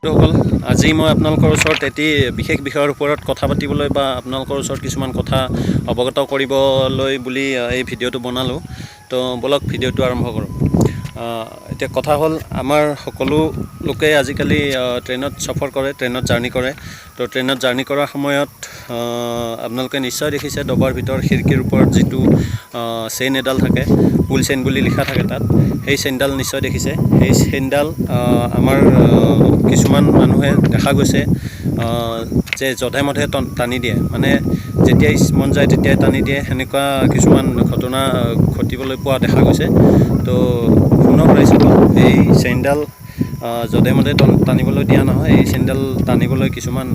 সকল আজি মই আপোনালোকৰ ওচৰত এটি বিশেষ বিষয়ৰ ওপৰত কথা পাতিবলৈ বা আপোনালোকৰ ওচৰত কিছুমান কথা অৱগত কৰিবলৈ বুলি এই ভিডিঅ'টো বনালোঁ। তো বলক ভিডিঅ'টো আৰম্ভ কৰোঁ। এতিয়া কথা হ'ল আমাৰ সকলো লোকে আজিকালি ট্ৰেইনত সফৰ কৰে, ট্ৰেইনত জাৰ্ণি কৰে। তো ট্ৰেইনত জাৰ্ণি কৰাৰ সময়ত আপোনালোকে নিশ্চয় দেখিছে ডবাৰ ভিতৰত খিৰিকীৰ ওপৰত যিটো চেইন এডাল থাকে, পুল চেইন বুলি লিখা থাকে তাত, সেই চেইনডাল নিশ্চয় দেখিছে। সেই চেইনডাল আমাৰ কিছুমান মানুহে দেখা গৈছে যে যধে মধে টানি দিয়ে, মানে যেতিয়াই মন যায় তেতিয়াই টানি দিয়ে, সেনেকুৱা কিছুমান ঘটনা ঘটিবলৈ পোৱা দেখা গৈছে। তো শুনক ৰাইজসকল, এই চেইনডাল যধে মধে টানিবলৈ দিয়া নহয়। এই চেইনডাল টানিবলৈ কিছুমান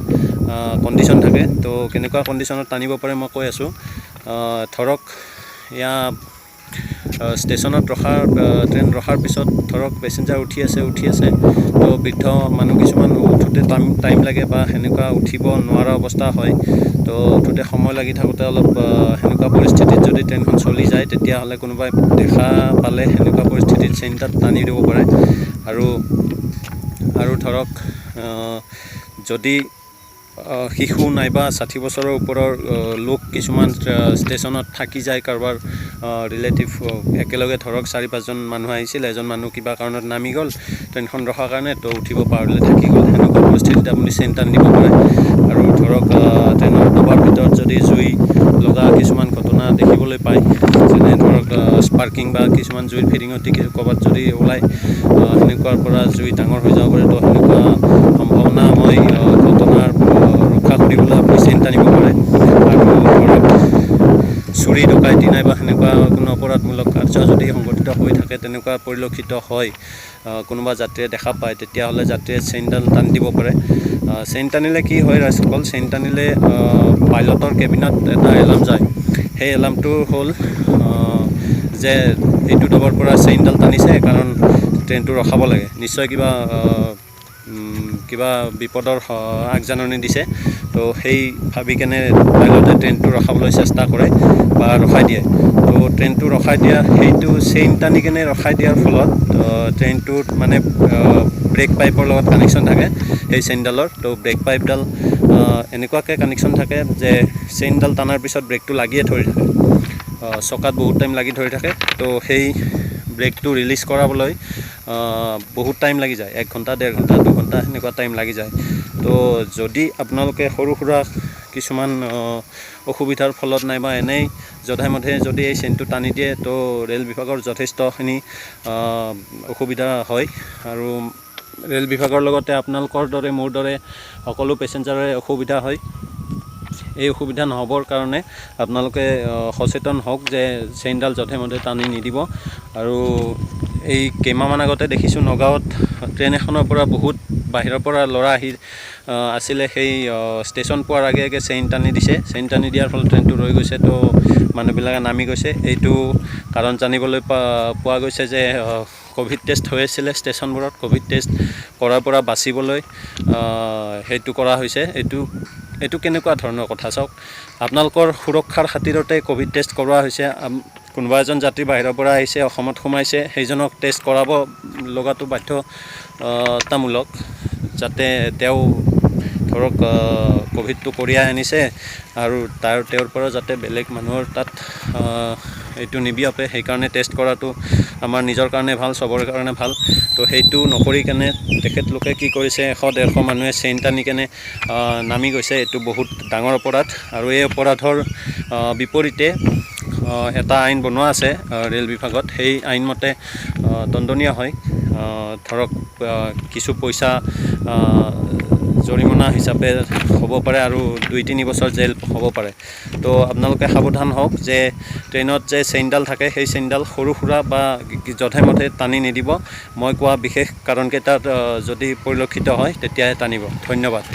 কণ্ডিশ্যন থাকে। তো কেনেকুৱা কণ্ডিশ্যনত টানিব পাৰে মই কৈ আছোঁ। ধৰক এয়া ষ্টেচনত ট্ৰেইন ৰখাৰ পিছত ধৰক পেচেঞ্জাৰ উঠি আছে, তো বৃদ্ধ মানুহ কিছুমান উঠোঁতে টাইম লাগে বা সেনেকুৱা উঠিব নোৱাৰা অৱস্থা হয়। তো উঠোঁতে সময় লাগি থাকোঁতে অলপ সেনেকুৱা পৰিস্থিতিত যদি ট্ৰেইনখন চলি যায়, তেতিয়াহ'লে কোনোবাই দেখা পালে সেনেকুৱা পৰিস্থিতিত চেইনডাল টানি দিব পাৰে। আৰু ধৰক যদি শিশু নাইবা 60 বছৰৰ ওপৰৰ লোক কিছুমান ষ্টেচনত থাকি যায়, কাৰোবাৰ ৰিলেটিভ একেলগে ধৰক 4-5জন মানুহ আহিছিল, এজন মানুহ কিবা কাৰণত নামি গ'ল ট্ৰেইনখন ৰখাৰ কাৰণে, তো উঠিব পাৰিলে থাকি গ'ল, সেনেকুৱা পৰিস্থিতিত আপুনি চেইন টানি দিব পাৰে। আৰু ধৰক ট্ৰেইনৰ ডবাৰ ভিতৰত যদি জুই লগা কিছুমান ঘটনা দেখিবলৈ পায়, যেনে ধৰক স্পাৰ্কিং বা কিছুমান জুইৰ ফিৰিঙতি ক'ৰবাত যদি ওলায়, সেনেকুৱাৰ পৰা জুই ডাঙৰ হৈ যাব পাৰে। তো সেনেকুৱা সম্ভাৱনাময় ঘটনাৰ ৰক্ষা কৰিবলৈ আপুনি চেইন টানিব পাৰে। আৰু ধৰক চুৰি ডকাইতি নাইবা সেনেকুৱা কোনো অপৰাধমূলক কাৰ্য যদি সংঘটিত হৈ থাকে, তেনেকুৱা পৰিলক্ষিত হয়, কোনোবা যাত্ৰীয়ে দেখা পায়, তেতিয়াহ'লে যাত্ৰীয়ে চেইনডাল টানি দিব পাৰে। চেইন টানিলে কি হয় ৰাইজসকল, চেইন টানিলে পাইলটৰ কেবিনত এটা এলাৰ্ম যায়। সেই এলাৰ্মটো হ'ল যে এইটো ডবৰ পৰা চেইনডাল টানিছে, কাৰণ ট্ৰেইনটো ৰখাব লাগে, নিশ্চয় কিবা বিপদৰ আগজাননী দিছে। তো সেই ভাবি কেনে পাইলটে ট্ৰেইনটো ৰখাবলৈ চেষ্টা কৰে বা ৰখাই দিয়ে। তো ট্ৰেইনটো ৰখাই দিয়া, সেইটো চেইন টানি কেনে ৰখাই দিয়াৰ ফলত ট্ৰেইনটোত মানে ব্ৰেক পাইপৰ লগত কানেকশ্যন থাকে সেই চেইনডালৰ। তো ব্ৰেক পাইপডাল এনেকুৱাকৈ কানেকশ্যন থাকে যে চেইনডাল টানাৰ পিছত ব্ৰেকটো লাগিয়ে ধৰি থাকে, চকাত বহুত টাইম লাগি ধৰি থাকে। তো সেই ব্ৰেকটো ৰিলিজ কৰাবলৈ বহুত টাইম লাগি যায়, 1 ঘণ্টা, 1.5 ঘণ্টা, 2 ঘণ্টা সেনেকুৱা টাইম লাগি যায়। তো যদি আপোনালোকে সৰু সুৰা কিছুমান অসুবিধাৰ ফলত নাইবা এনেই যধে মধে যদি এই চেইনটো টানি দিয়ে, তো ৰেল বিভাগৰ যথেষ্টখিনি অসুবিধা হয়। আৰু ৰেল বিভাগৰ লগতে আপোনালোকৰ দৰে মোৰ দৰে সকলো পেচেঞ্জাৰে অসুবিধা হয়। এই অসুবিধা নহ'বৰ কাৰণে আপোনালোকে সচেতন হওক যে চেইনডাল যধে মধে টানি নিদিব। আৰু এই কেইমাহমান আগতে দেখিছোঁ নগাঁৱত ট্ৰেইন এখনৰ পৰা বহুত বাহিৰৰ পৰা ল'ৰা আহি আছিলে, সেই ষ্টেচন পোৱাৰ আগে আগে চেইন টানি দিছে। চেইন টানি দিয়াৰ ফলত ট্ৰেইনটো ৰৈ গৈছে, তো মানুহবিলাকে নামি গৈছে। এইটো কাৰণ জানিবলৈ পোৱা গৈছে যে ক'ভিড টেষ্ট হৈ আছিলে ষ্টেচনবোৰত, ক'ভিড টেষ্ট কৰাৰ পৰা বাচিবলৈ সেইটো কৰা হৈছে। এইটো কেনেকুৱা ধৰণৰ কথা চাওক, আপোনালোকৰ সুৰক্ষাৰ খাতিৰতে ক'ভিড টেষ্ট কৰোৱা হৈছে। কোনোবা এজন যাত্ৰী বাহিৰৰ পৰা আহিছে, অসমত সোমাইছে, সেইজনক টেষ্ট কৰাব লগাটো বাধ্যতামূলক, যাতে তেওঁ ধৰক ক'ভিডটো কঢ়িয়াই আনিছে আৰু তেওঁৰ পৰা যাতে বেলেগ মানুহৰ তাত এইটো নিবিয়পে, সেইকাৰণে টেষ্ট কৰাটো আমাৰ নিজৰ কাৰণে ভাল, চবৰে কাৰণে ভাল। তো সেইটো নকৰি কেনে তেখেতলোকে কি কৰিছে, 100-150 মানুহে চেইন টানি কেনে নামি গৈছে। এইটো বহুত ডাঙৰ অপৰাধ। আৰু এই অপৰাধৰ বিপৰীতে এটা আইন বনোৱা আছে ৰেল বিভাগত, সেই আইনমতে দণ্ডনীয় হয়। ধৰক কিছু পইচা জৰিমনা হিচাপে হ'ব পাৰে আৰু 2-3 বছৰ জেল হ'ব পাৰে। তো আপোনালোকে সাৱধান হওক যে ট্ৰেইনত যে চেইনডাল থাকে, সেই চেইনডাল সৰু সুৰা বা যধে মধে টানি নিদিব। মই কোৱা বিশেষ কাৰণকেইটাত যদি পৰিলক্ষিত হয় তেতিয়াহে টানিব। ধন্যবাদ।